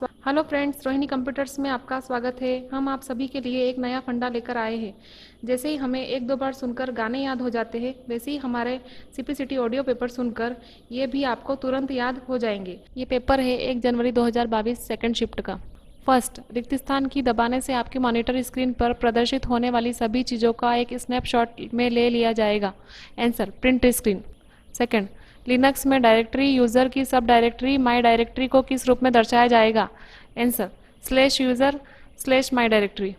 Hello friends, Rohini computers में आपका स्वागत है। हम आप सभी के लिए एक नया फंडा लेकर आए हैं। जैसे ही हमें एक दो बार सुनकर गाने याद हो जाते हैं, वैसे ही हमारे सीपीसीटी ऑडियो पेपर सुनकर ये भी आपको तुरंत याद हो जाएंगे। ये पेपर है 1 जनवरी 2022 सेकंड शिफ्ट का। फर्स्ट, रिक्त स्थान की दबाने से आपकी मॉनिटर स्क्रीन पर प्रदर्शित होने वाली सभी चीज़ों का एक स्नैपशॉट में ले लिया जाएगा। Answer, print screen. Second, Linux में डायरेक्टरी यूजर की सब डायरेक्टरी माई डायरेक्टरी को किस रूप में दर्शाया जाएगा? Answer, /user /my directory.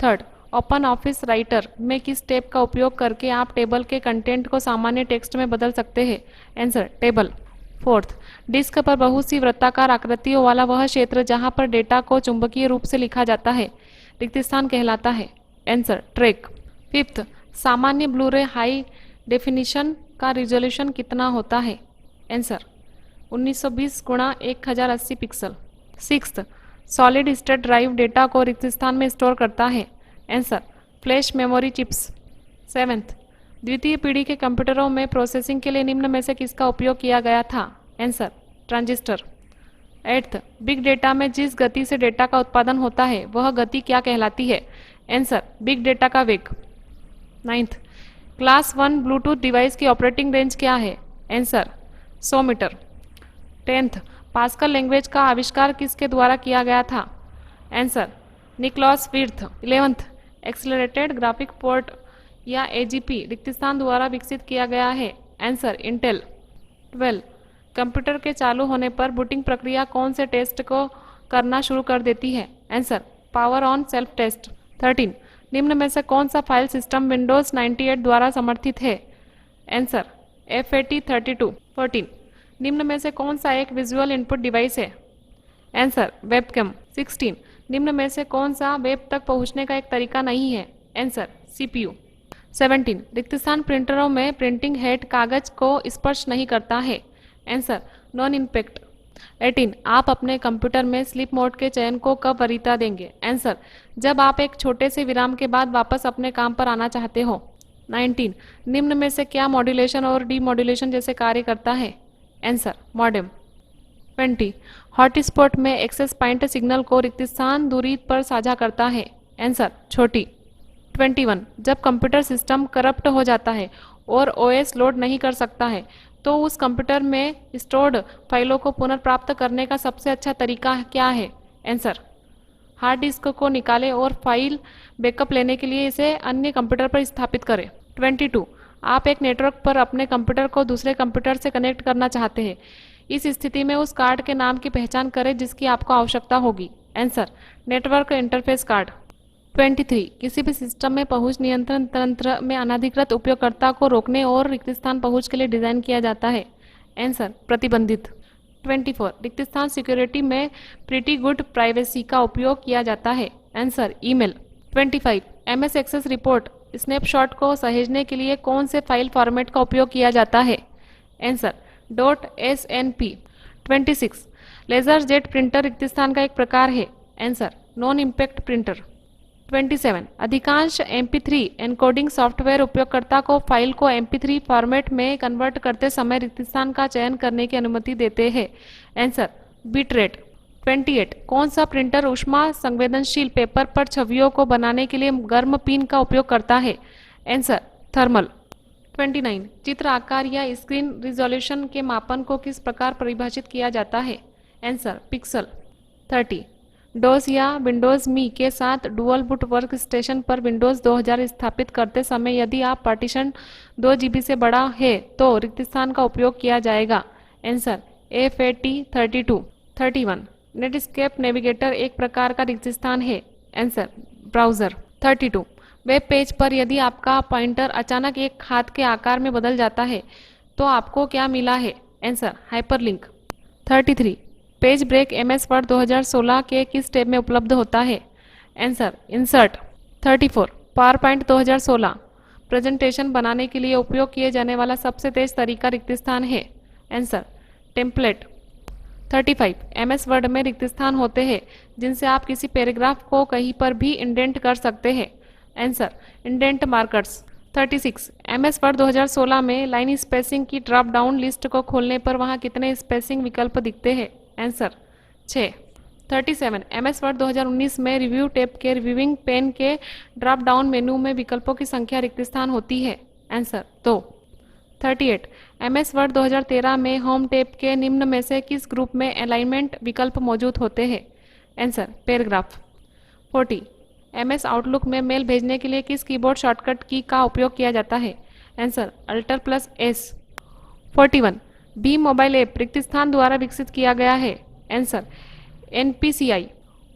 Third, open office writer में किस टेब का उपयोग करके आप टेबल के कंटेंट को सामान्य टेक्स्ट में बदल सकते हैं? Answer, table. फोर्थ, डिस्क पर बहुत सी वृत्ताकार आकृतियों वाला वह क्षेत्र जहां पर डेटा को चुंबकीय रूप से लिखा जाता है, रिक्त स्थान कहलाता है? Answer, track. फिफ्थ, सामान्य ब्लू-रे हाई डेफिनिशन का रिजोल्यूशन कितना होता है? आंसर, 1920 गुणा 1080 pixel. Sixth, solid state drive data को रिक्त स्थान में स्टोर करता है? Answer, flash memory chips. Seventh, द्वितीय पीढ़ी के कंप्यूटरों में प्रोसेसिंग के लिए निम्न में से किसका उपयोग किया गया था? Answer, transistor. Eighth, big data में जिस गति से डेटा का उत्पादन होता है वह गति क्या कहलाती है? आंसर, बिग डेटा का वेग। नाइन्थ, क्लास 1 ब्लूटूथ डिवाइस की ऑपरेटिंग रेंज क्या है? Answer, 100 metre. Tenth, Pascal language का आविष्कार किसके द्वारा किया गया था? Answer, Niklaus Wirth. 11th, accelerated graphic port या एजीपी रिक्त स्थान द्वारा विकसित किया गया है? Answer, Intel. 12, कंप्यूटर के चालू होने पर बूटिंग प्रक्रिया कौन से टेस्ट को करना शुरू कर देती है? Answer, power on self test. 13, निम्न में से कौन सा फाइल सिस्टम विंडोज 98 द्वारा समर्थित है? Answer, FAT32। 14, निम्न में से कौन सा एक विजुअल इनपुट डिवाइस है? Answer, webcam. 16, निम्न में से कौन सा वेब तक पहुंचने का एक तरीका नहीं है? Answer, CPU। 17, रिक्त स्थान प्रिंटरों में प्रिंटिंग हेड कागज को स्पर्श नहीं करता है? Answer, non impact. 18, आप अपने कंप्यूटर में स्लीप मोड के चयन को कब वरीयता देंगे? आंसर, जब आप एक छोटे से विराम के बाद वापस अपने काम पर आना चाहते हो। 19, निम्न में से क्या मॉड्यूलेशन और डीमॉड्यूलेशन जैसे कार्य करता है? Answer, modem. 20, हॉटस्पॉट में एक्सेस पॉइंट सिग्नल को रिक्त स्थान दूरी पर साझा करता है? आंसर, छोटी। 21, जब कंप्यूटर सिस्टम करप्ट हो जाता है और OS लोड नहीं कर सकता है तो उस कंप्यूटर में स्टोर्ड फाइलों को पुनर्प्राप्त करने का सबसे अच्छा तरीका क्या है? आंसर, हार्ड डिस्क को निकालें और फाइल बैकअप लेने के लिए इसे अन्य कंप्यूटर पर स्थापित करें। 22, आप एक नेटवर्क पर अपने कंप्यूटर को दूसरे कंप्यूटर से कनेक्ट करना चाहते हैं। इस स्थिति में उस कार्ड के नाम की पहचान करें जिसकी आपको आवश्यकता होगी। Answer, network interface card. 23, किसी भी सिस्टम में पहुंच नियंत्रण तंत्र में अनधिकृत उपयोगकर्ता को रोकने और रिक्त स्थान पहुंच के लिए डिजाइन किया जाता है? आंसर, प्रतिबंधित। 24, रिक्त स्थान सिक्योरिटी में प्रीटी गुड प्राइवेसी का उपयोग किया जाता है? Answer, email. 25, MS access report snapshot को सहेजने के लिए कौन से फाइल फॉर्मेट का उपयोग किया जाता है? Answer, .snp। 26, laser jet printer रिक्त स्थान का एक प्रकार है? Answer, non impact printer. 27, अधिकांश MP3 एन्कोडिंग सॉफ्टवेयर उपयोगकर्ता को फाइल को MP3 फॉर्मेट में कन्वर्ट करते समय रिक्त स्थान का चयन करने की अनुमति देते हैं? Answer, bit rate. 28, कौन सा प्रिंटर ऊष्मा संवेदनशील पेपर पर छवियों को बनाने के लिए गर्म पिन का उपयोग करता है? Answer, thermal. 29, चित्र आकार या स्क्रीन रिजोल्यूशन के मापन को किस प्रकार परिभाषित किया जाता है? Answer, pixel. 30, डोस या विंडोज मी के साथ डुअल बूट वर्क स्टेशन पर विंडोज 2000 स्थापित करते समय यदि आप पार्टीशन 2 GB से बड़ा है तो रिक्त स्थान का उपयोग किया जाएगा? Answer, FAT32। 31, नेटस्केप नेविगेटर एक प्रकार का रिक्त स्थान है? Answer, browser. 32, वेब पेज पर यदि आपका पॉइंटर अचानक एक हाथ के आकार में बदल जाता है तो आपको क्या मिला है? Answer, hyperlink. 33, page break MS word 2016 के किस टैब में उपलब्ध होता है? Answer, insert. 34, PowerPoint 2016 presentation बनाने के लिए उपयोग किए जाने वाला सबसे तेज तरीका रिक्त स्थान है? Answer, template. 35, MS वर्ड में रिक्त स्थान होते हैं जिनसे आप किसी पैराग्राफ को कहीं पर भी इंडेंट कर सकते हैं? Answer, indent markers. 36, MS word 2016 में लाइन स्पेसिंग की ड्रॉप डाउन लिस्ट को खोलने पर वहां कितने स्पेसिंग विकल्प दिखते हैं? आंसर, 6। 37 MS वर्ड 2019 में रिव्यू टैब के रिव्यूइंग पेन के ड्रॉप डाउन मेनू में विकल्पों की संख्या रिक्त स्थान होती है। आंसर 2। 38 MS वर्ड 2013 में होम टैब के निम्न में से किस ग्रुप में अलाइनमेंट विकल्प मौजूद होते हैं? Answer paragraph. 40 MS आउटलुक में मेल भेजने के लिए किस कीबोर्ड शॉर्टकट की का उपयोग किया जाता है? Answer Alt+S। 41 Bhim mobile app रिक्त स्थान द्वारा विकसित किया गया है? Answer NPCI।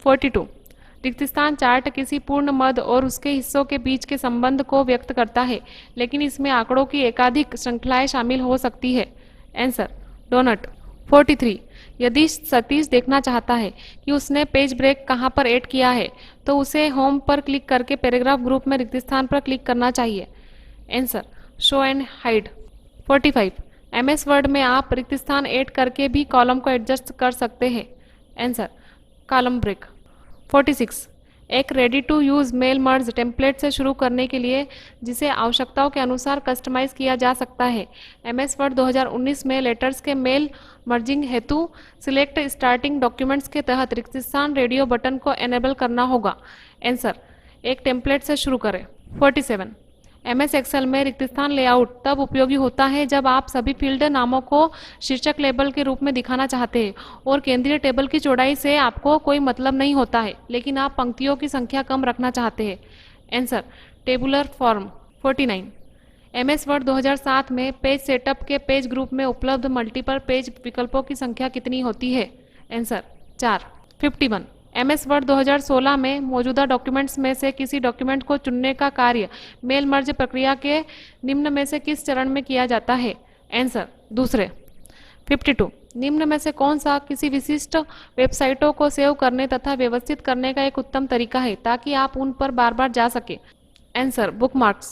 42 रिक्त स्थान चार्ट किसी पूर्ण मद और उसके हिस्सों के बीच के संबंध को व्यक्त करता है, लेकिन इसमें आंकड़ों की एकाधिक श्रृंखलाएं शामिल हो सकती है। Answer donut. 43 यदि सतीश देखना चाहता है कि उसने पेज ब्रेक कहाँ पर ऐड किया है, तो उसे होम पर क्लिक करके पैराग्राफ ग्रुप में रिक्त स्थान पर क्लिक करना चाहिए। Answer show and hide. 45 MS word में आप रिक्त स्थान ऐड करके भी कॉलम को एडजस्ट कर सकते हैं। Answer column break. 46 एक ready to use mail merge template से शुरू करने के लिए, जिसे आवश्यकताओं के अनुसार कस्टमाइज किया जा सकता है। MS वर्ड 2019 में लेटर्स के मेल मर्जिंग हेतु सिलेक्ट स्टार्टिंग डॉक्यूमेंट्स के तहत रिक्त स्थान रेडियो बटन को एनेबल करना होगा। आंसर एक टेम्पलेट से शुरू करें। 47 MS एक्सेल में रिक्त स्थान लेआउट तब उपयोगी होता है जब आप सभी फील्ड नामों को शीर्षक लेबल के रूप में दिखाना चाहते हैं और केंद्रीय टेबल की चौड़ाई से आपको कोई मतलब नहीं होता है, लेकिन आप पंक्तियों की संख्या कम रखना चाहते हैं। Answer tabular form. 49 MS word 2007 में पेज सेटअप के पेज ग्रुप में उपलब्ध मल्टीपल पेज विकल्पों की संख्या कितनी होती है? आंसर 4। 51 MS वर्ड 2016 में मौजूदा डॉक्यूमेंट्स में से किसी डॉक्यूमेंट को चुनने का कार्य मेल मर्ज प्रक्रिया के निम्न में से किस चरण में किया जाता है? आंसर दूसरे। 52 निम्न में से कौन सा किसी विशिष्ट वेबसाइटों को सेव करने तथा व्यवस्थित करने का एक उत्तम तरीका है ताकि आप उन पर बार बार जा सके? Answer bookmarks.